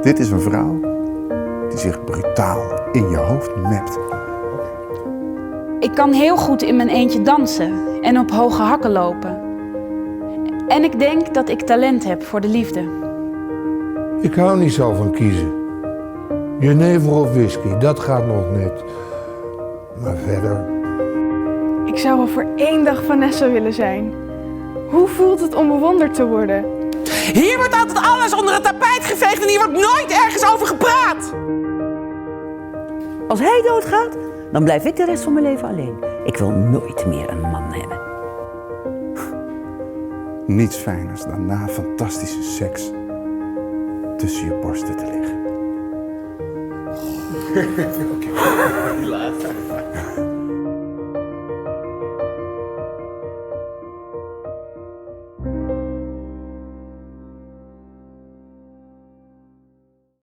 Dit is een vrouw die zich brutaal in je hoofd mept. Ik kan heel goed in mijn eentje dansen en op hoge hakken lopen. En ik denk dat ik talent heb voor de liefde. Ik hou niet zo van kiezen. Jenever of whisky, dat gaat nog net. Maar verder... Ik zou wel voor 1 dag Vanessa willen zijn. Hoe voelt het om bewonderd te worden? Hier wordt altijd alles onder het tapijt geveegd en hier wordt nooit ergens over gepraat. Als hij doodgaat, dan blijf ik de rest van mijn leven alleen. Ik wil nooit meer een man hebben. Niets fijners dan na fantastische seks tussen je borsten te liggen.